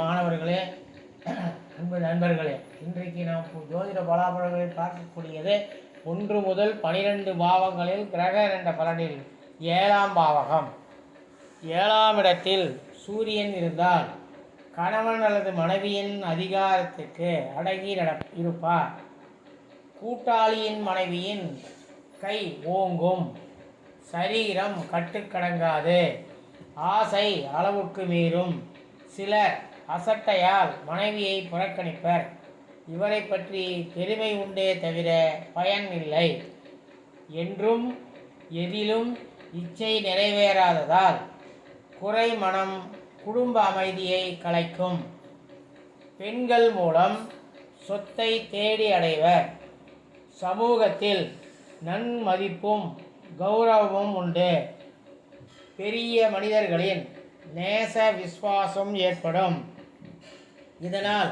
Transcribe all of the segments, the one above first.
மாணவர்களே, அன்பு நண்பர்களே, இன்றைக்கு நாம் ஜோதிட பலாபலன்களை பார்க்கக்கூடியது 1 முதல் 12 பாவங்களில் கிரக என்ற பலனில் 7ஆம் பாவகம். 7ஆம் இடத்தில் சூரியன் இருந்தால் கணவன் அல்லது மனைவியின் அதிகாரத்துக்கு அடங்கி இருப்பார். கூட்டாளியின் மனைவியின் கை ஓங்கும். சரீரம் கட்டுக்கடங்காது. ஆசை அளவுக்கு மீறும். சிலர் அசட்டையால் மனைவியை புறக்கணிப்பர். இவரை பற்றி பெருமை உண்டே தவிர பயன் இல்லை. என்றும் எதிலும் இச்சை நிறைவேறாததால் குறை மனம் குடும்ப அமைதியை கலைக்கும். பெண்கள் மூலம் சொத்தை தேடி அடைவர். சமூகத்தில் நன்மதிப்பும் கௌரவமும் உண்டு. பெரிய மனிதர்களின் நேச விசுவாசம் ஏற்படும். இதனால்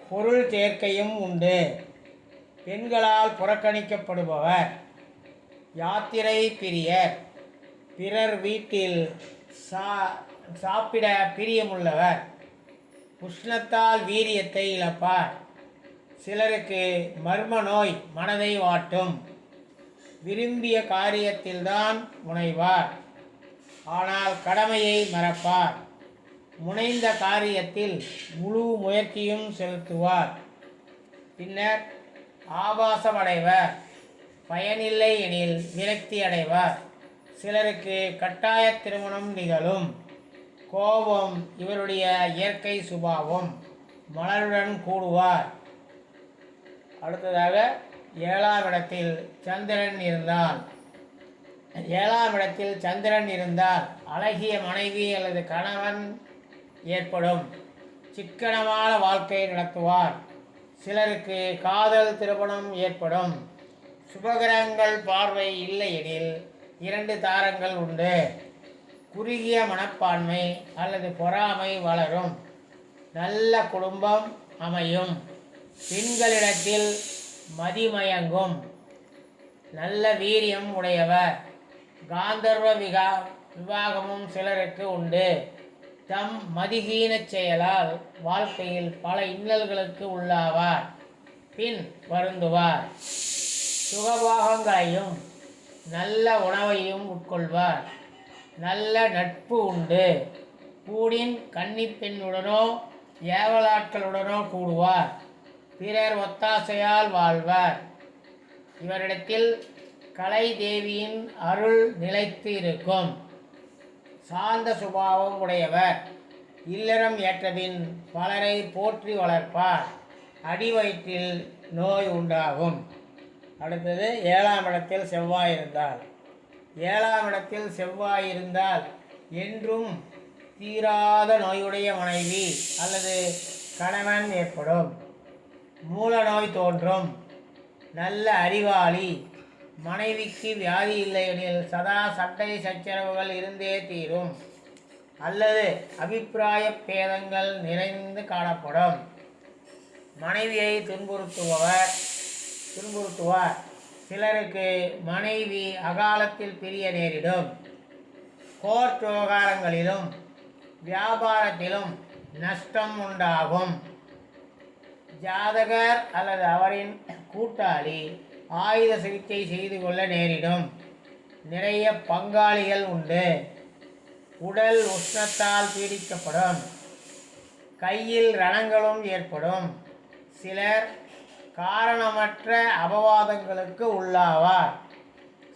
பொருள் சேர்க்கையும் உண்டு. பெண்களால் புறக்கணிக்கப்படுபவர். யாத்திரை பிரியர். பிறர் வீட்டில் சாப்பிட பிரியமுள்ளவர். உஷ்ணத்தால் வீரியத்தை இழப்பார். சிலருக்கு மர்ம நோய் மனதை வாட்டும். விரும்பிய காரியத்தில்தான் முனைவார், ஆனால் கடமையை மறப்பார். முனைந்த காரியத்தில் முழு முயற்சியும் செலுத்துவார். பின்னர் ஆபாசமடைவர். பயனில்லை எனில் விரக்தி அடைவார். சிலருக்கு கட்டாய திருமணம் நிகழும். கோபம் இவருடைய இயற்கை சுபாவம். மலருடன் கூடுவார். அடுத்ததாக 7ஆம் இடத்தில் சந்திரன் இருந்தால் 7ஆம் இடத்தில் சந்திரன் இருந்தால் அழகிய மனைவி அல்லது கணவன் ஏற்படும். சிக்கனமான வாழ்க்கை நடத்துவார். சிலருக்கு காதல் திருமணம் ஏற்படும். சுபகிரகங்கள் பார்வை இல்லை எனில் 2 தாரங்கள் உண்டு. குறுகிய மனப்பான்மை அல்லது பொறாமை வளரும். நல்ல குடும்பம் அமையும். பெண்களிடத்தில் மதிமயங்கும். நல்ல வீரியம் உடையவர். காந்தர்வ விவாகமும் சிலருக்கு உண்டு. தம் மதிஹீன செயலால் வாழ்க்கையில் பல இன்னல்களுக்கு உள்ளாவார். பின் வருந்துவார். சுகபாகங்களையும் நல்ல உணவையும் உட்கொள்வார். நல்ல நட்பு உண்டு. கூடின் கன்னிப்பெண்ணுடனோ ஏவலாட்களுடனோ கூடுவார். பிறர் ஒத்தாசையால் வாழ்வார். இவரிடத்தில் கலை தேவியின் அருள் நிலைத்து இருக்கும். சாந்த சுபாவம் உடையவர். இல்லறம் ஏற்றபின் பலரை போற்றி வளர்ப்பார். அடிவயிற்றில் நோய் உண்டாகும். அடுத்தது 7ஆம் இடத்தில் செவ்வாய் இருந்தால் 7ஆம் இடத்தில் செவ்வாய் இருந்தால் என்றும் தீராத நோயுடைய மனைவி அல்லது கணவன் ஏற்படும். மூல நோய் தோன்றும். நல்ல அறிவாளி. மனைவிக்கு வியாதி இல்லையெனில் சதா சண்டை சச்சரவுகள் இருந்தே தீரும் அல்லது அபிப்பிராய பேதங்கள் நிறைந்து காணப்படும். மனைவியை துன்புறுத்துவார். சிலருக்கு மனைவி அகாலத்தில் பிரிய நேரிடும். கோர்ட் விவகாரங்களிலும் வியாபாரத்திலும் நஷ்டம் உண்டாகும். ஜாதகர் அல்லது அவரின் கூட்டாளி ஆயுத சிகிச்சை செய்து கொள்ள நேரிடும். நிறைய பங்காளிகள் உண்டு. உடல் உஷ்ணத்தால் பீடிக்கப்படும். கையில் ரணங்களும் ஏற்படும். சிலர் காரணமற்ற அபவாதங்களுக்கு உள்ளாவார்.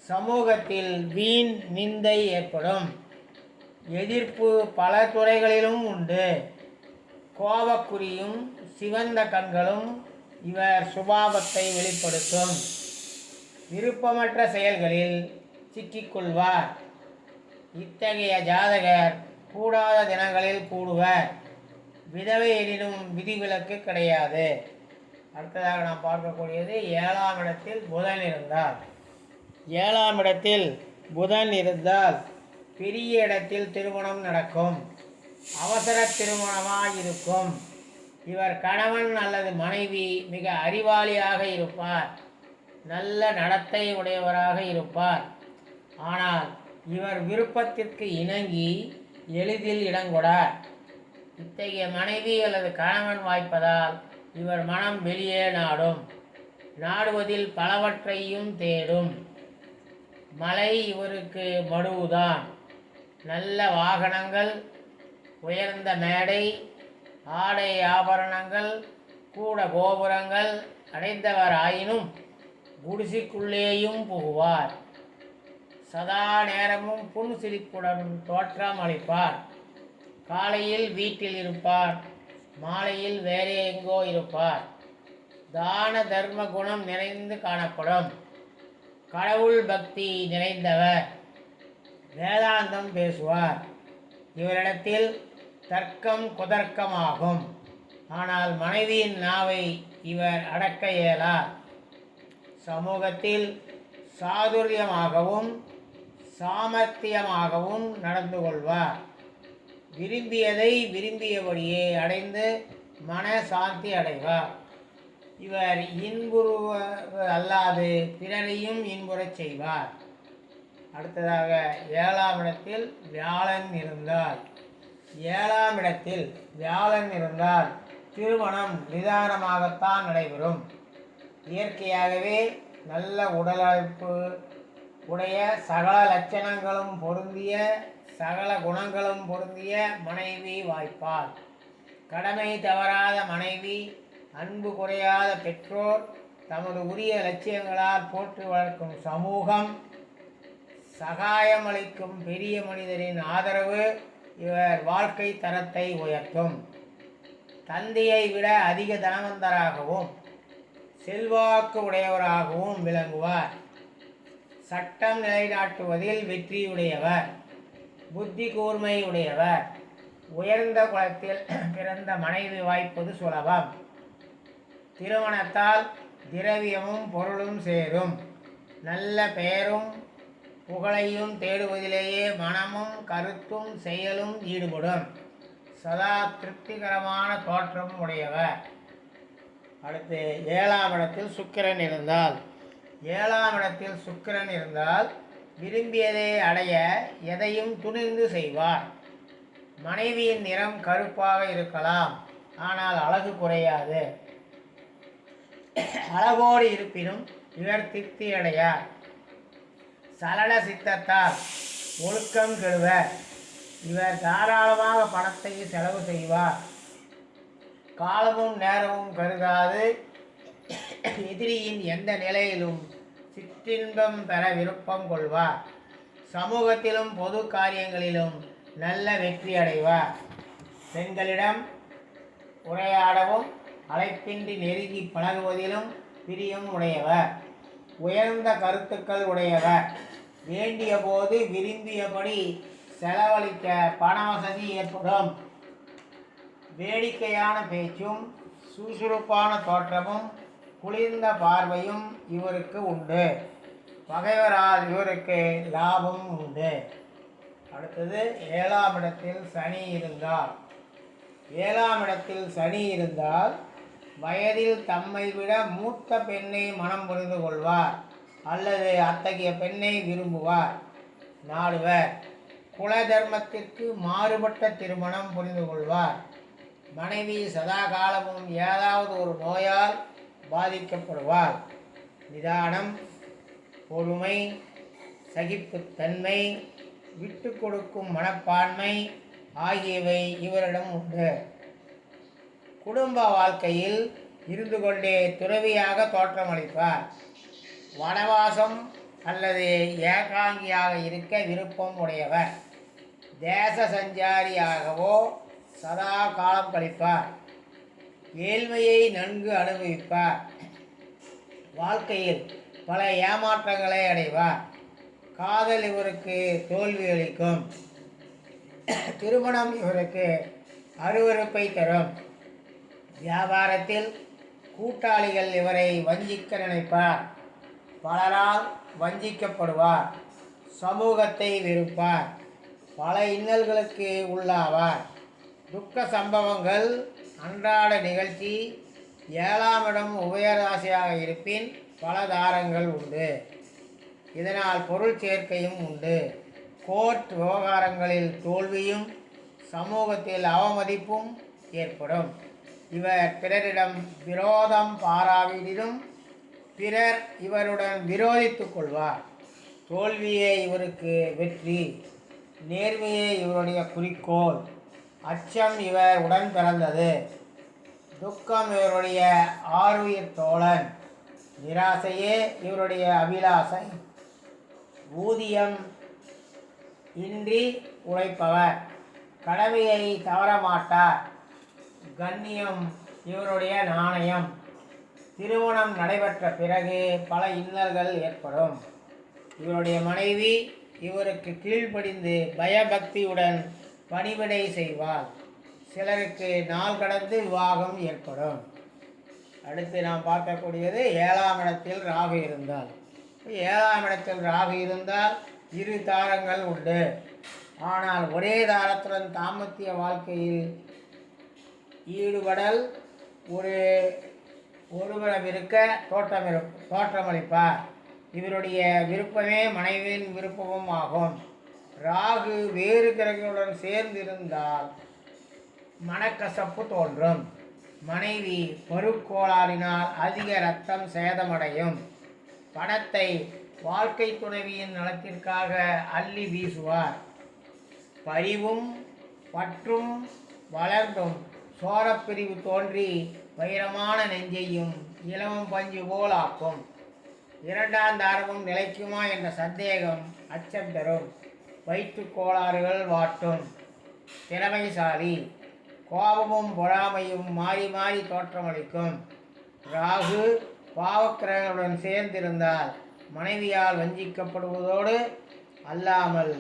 சமூகத்தில் வீண் நிந்தை ஏற்படும். எதிர்ப்பு பல துறைகளிலும் உண்டு. கோபக்குறியும் சிவந்த கண்களும் இவர் சுபாவத்தை வெளிப்படுத்தும். விருப்பமற்ற செயல்களில் சிக்கிக்கொள்வார். இத்தகைய ஜாதகர் கூடாத தினங்களில் கூடுவர். விதவை எனினும் விதிவிலக்கு கிடையாது. அடுத்ததாக நாம் பார்க்கக்கூடியது 7ஆம் இடத்தில் புதன் இருந்தால் 7ஆம் இடத்தில் புதன் இருந்தால் பெரிய இடத்தில் திருமணம் நடக்கும். அவசர திருமணமாக இருக்கும். இவர் கணவன் அல்லது மனைவி மிக அறிவாளியாக இருப்பார். நல்ல நடத்தை உடையவராக இருப்பார். ஆனால் இவர் விருப்பத்திற்கு இணங்கி எளிதில் இடங்கொடார். இத்தகைய மனைவி அல்லது கணவன் வாய்ப்பதால் இவர் மனம் வெளியே நாடும். நாடுவதில் பலவற்றையும் தேடும். மலை இவருக்கு மடுவுதான். நல்ல வாகனங்கள், உயர்ந்த மேடை, ஆடை ஆபரணங்கள், கூட கோபுரங்கள் அடைந்தவர் ஆயினும் குடிசைக்குள்ளேயும் புகுவார். சதா நேரமும் புன்சிரிப்புடன் தோற்றம் அளிப்பார். காலையில் வீட்டில் இருப்பார், மாலையில் வேறு எங்கோ இருப்பார். தான தர்ம குணம் நிறைந்து காணப்படும். கடவுள் பக்தி நிறைந்தவர். வேதாந்தம் பேசுவார். இவரிடத்தில் தர்க்கம் குதர்க்கமாகும். ஆனால் மனைவியின் நாவை இவர் அடக்க இயலார். சமூகத்தில் சாதுரியமாகவும் சாமர்த்தியமாகவும் நடந்து கொள்வார். விரும்பியதை விரும்பியபடியே அடைந்து மன சாந்தி அடைவார். இவர் இன்புறுவர் அல்லாது பிறரையும் இன்புறச் செய்வார். அடுத்ததாக 7ஆம் இடத்தில் வியாழன் இருந்தால், 7ஆம் இடத்தில் வியாழன் இருந்தால் திருமணம் நிதானமாகத்தான் நடைபெறும். இயற்கையாகவே நல்ல உடலமைப்பு உடைய, சகல லட்சணங்களும் பொருந்திய, சகல குணங்களும் பொருந்திய மனைவி வாய்ப்பால். கடமை தவறாத மனைவி, அன்பு குறையாத பெற்றோர், தமது உரிய லட்சியங்களால் போற்றி வளர்க்கும் சமூகம், சகாயம் அளிக்கும் பெரிய மனிதரின் ஆதரவு இவர் வாழ்க்கை தரத்தை உயர்த்தும். தந்தையை விட அதிக தனவந்தராகவும் செல்வாக்கு உடையவராகவும் விளங்குவார். சட்டம் நிலைநாட்டுவதில் வெற்றியுடையவர். புத்தி கூர்மை உடையவர். உயர்ந்த குலத்தில் பிறந்த மனைவி வாய்ப்பது சுலபம். திருமணத்தால் திரவியமும் பொருளும் சேரும். நல்ல பெயரும் புகழையும் தேடுவதிலேயே மனமும் கருத்தும் செயலும் ஈடுபடும். சதா திருப்திகரமான தோற்றம் உடையவர். அடுத்து 7ஆம் இடத்தில் சுக்கிரன் இருந்தால், 7ஆம் இடத்தில் சுக்கிரன் இருந்தால் விரும்பியதை அடைய எதையும் துணிந்து செய்வார். மனைவியின் நிறம் கருப்பாக இருக்கலாம், ஆனால் அழகு குறையாது. அழகோடு இருப்பினும் இவர் திருப்தி அடையார். சலன சித்தத்தால் ஒழுக்கம் கெடுவர். இவர் தாராளமாக பணத்தை செலவு செய்வார். காலமும் நேரமும் கருதாது எதிரியின் எந்த நிலையிலும் சிற்றின்பம் பெற விருப்பம் கொள்வார். சமூகத்திலும் பொது காரியங்களிலும் நல்ல வெற்றி அடைவார். பெண்களிடம் உரையாடவும் அழைப்பின்றி நெருங்கி பழகுவதிலும் பிரியம் உடையவர். உயர்ந்த கருத்துக்கள் உடையவர். வேண்டிய போது விரும்பியபடி செலவழிக்க பண வசதி ஏற்படும். வேடிக்கையான பேச்சும் சுறுசுறுப்பான தோற்றமும் குளிர்ந்த பார்வையும் இவருக்கு உண்டு. பகைவரால் இவருக்கு லாபம் உண்டு. அடுத்தது 7ஆம் இடத்தில் சனி இருந்தால், 7ஆம் இடத்தில் சனி இருந்தால் வயதில் தம்மை விட மூத்த பெண்ணை மனம் புரிந்து கொள்வார் அல்லது அத்தகைய பெண்ணை விரும்புவார், நாடுவர். குல தர்மத்திற்கு மாறுபட்ட திருமணம் புரிந்து கொள்வார். மனைவி சதா காலமும் ஏதாவது ஒரு நோயால் பாதிக்கப்படுவார். நிதானம், பொறுமை, சகிப்புத்தன்மை, விட்டு கொடுக்கும் மனப்பான்மை ஆகியவை இவரிடம் உண்டு. குடும்ப வாழ்க்கையில் இருந்து கொண்டே துறவியாக தோற்றமளிப்பார். வனவாசம் அல்லது ஏகாங்கியாக இருக்க விருப்பம் உடையவர். தேச சஞ்சாரியாகவோ சதா காலம் கழிப்பார். ஏழ்மையை நன்கு அனுபவிப்பார். வாழ்க்கையில் பல ஏமாற்றங்களை அடைவார். காதல் இவருக்கு தோல்வி அளிக்கும். திருமணம் இவருக்கு அருவருப்பை தரும். வியாபாரத்தில் கூட்டாளிகள் இவரை வஞ்சிக்க நினைப்பார். பலரால் வஞ்சிக்கப்படுவார். சமூகத்தை வெறுப்பார். பல இன்னல்களுக்கு உள்ளாவார். துக்க சம்பவங்கள் அன்றாட நிகழ்ச்சி. 7ஆம் இடம் உபயராசியாக இருப்பின் பல தாரங்கள் உண்டு. இதனால் பொருள் சேர்க்கையும் உண்டு. கோர்ட் விவகாரங்களில் தோல்வியும் சமூகத்தில் அவமதிப்பும் ஏற்படும். இவர் பிறரிடம் விரோதம் பாராவிடினும் பிறர் இவருடன் விரோதித்துக் கொள்வார். தோல்வியே இவருக்கு வெற்றி, நேர்மையே இவருடைய குறிக்கோள். அச்சம் இவர் உடன் பிறந்தது, துக்கம் இவருடைய ஆருயிர் தோழன். நிராசையே இவருடைய அபிலாசை. ஊதியம் இன்றி உழைப்பவர், கடமையை தவறமாட்டார். கண்ணியம் இவருடைய நாணயம். திருமணம் நடைபெற்ற பிறகு பல இன்னல்கள் ஏற்படும். இவருடைய மனைவி இவருக்கு கீழ்ப்படிந்து பயபக்தியுடன் பணிவிடை செய்வார். சிலருக்கு நாள் கடந்து விவாகம் ஏற்படும். அடுத்து நாம் பார்க்கக்கூடியது 7ஆம் இடத்தில் ராகு இருந்தால். 7ஆம் இடத்தில் ராகு இருந்தால் 2 தாரங்கள் உண்டு. ஆனால் ஒரே தாரத்துடன் தாம்பத்திய வாழ்க்கையில் ஈடுபடல் ஒருவரம் இருக்க தோற்றமளிப்பார். இவருடைய விருப்பமே மனைவியின் விருப்பமும் ஆகும். ராகு வேறு கிரகங்களுடன் சேர்ந்திருந்தால் மனக்கசப்பு தோன்றும். மனைவி பருக்கோளாறினால் அதிக இரத்தம் சேதமடையும். பணத்தை வாழ்க்கை துணைவியின் நலத்திற்காக அள்ளி வீசுவார். பரிவும் பற்றும் வளர்ந்தும் சோரப்பிரிவு தோன்றி வைரமான நெஞ்சையும் இளமம் பஞ்சு போல் ஆக்கும். 2ஆம் தாரமும் நிலைக்குமா என்ற சந்தேகம் அச்சம் தரும். வயிற்று கோளாறுகள் வாட்டும். திறமைசாலி, கோபமும் பொறாமையும் மாறி மாறி தோற்றமளிக்கும். ராகு பாவக்கிரகங்களுடன் சேர்ந்திருந்தால் மனைவியால் வஞ்சிக்கப்படுவதோடு அல்லாமல்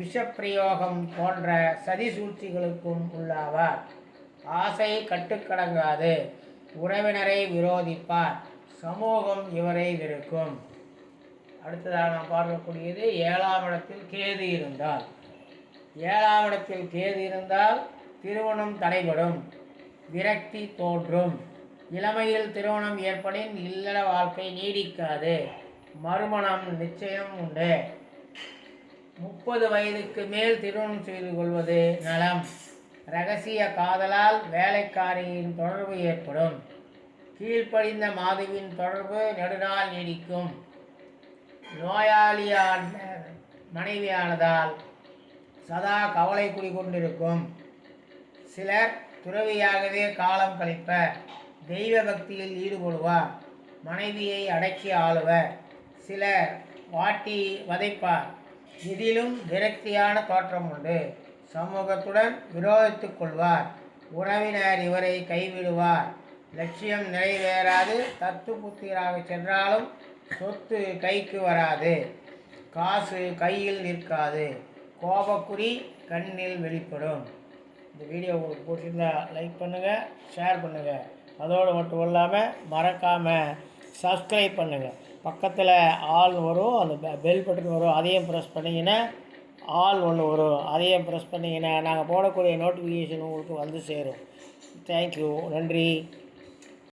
விஷப்பிரயோகம் போன்ற சதி சூழ்ச்சிகளுக்கும் உள்ளாவார். ஆசை கட்டுக்கடங்காது. உறவினரை விரோதிப்பார். சமூகம் இவரை வெறுக்கும். அடுத்ததாக நாம் பார்க்கக்கூடியது 7ஆம் இடத்தில் கேது இருந்தால். 7ஆம் இடத்தில் கேது இருந்தால் திருமணம் தடைபடும், விரக்தி தோன்றும். இளமையில் திருமணம் ஏற்படின் இல்லற வாழ்க்கை நீடிக்காது. மறுமணம் நிச்சயம் உண்டு. 30 வயதுக்கு மேல் திருமணம் செய்து கொள்வது நலம். இரகசிய காதலால் வேலைக்காரியின் தொடர்பு ஏற்படும். கீழ்ப்படிந்த மாதுவின் தொடர்பு நெடுநாள் நீடிக்கும். நோயாளியான மனைவியானதால் சதா கவலை குடிகொண்டிருக்கும். சிலர் துறவியாகவே காலம் கழிப்பர். தெய்வ பக்தியில் ஈடுபடுவார். மனைவியை அடக்கி ஆளுவர். சிலர் வாட்டி வதைப்பார். இதிலும் விரக்தியான தோற்றம் உண்டு. சமூகத்துடன் விரோதித்துக் கொள்வார். உறவினர் இவரை கைவிடுவார். லட்சியம் நிறைவேறாது. தத்து புத்திராக சென்றாலும் சொத்து கைக்கு வராது. காசு கையில் நிற்காது. கோபக்குறி கண்ணில் வெளிப்படும். இந்த வீடியோ உங்களுக்கு பிடிச்சிருந்தா லைக் பண்ணுங்கள், ஷேர் பண்ணுங்கள். அதோடு மட்டும் இல்லாமல் மறக்காமல் சப்ஸ்கிரைப் பண்ணுங்கள். பக்கத்தில் ஆல் வரும், அந்த பெல் பட்டன் வரும், அதையும் ப்ரெஸ் பண்ணிங்கன்னா ஆல் ஒன்று வரும், அதையும் ப்ரெஸ் பண்ணிங்கன்னா நாங்கள் போடக்கூடிய நோட்டிஃபிகேஷன் உங்களுக்கு வந்து சேரும். தேங்க்யூ, நன்றி.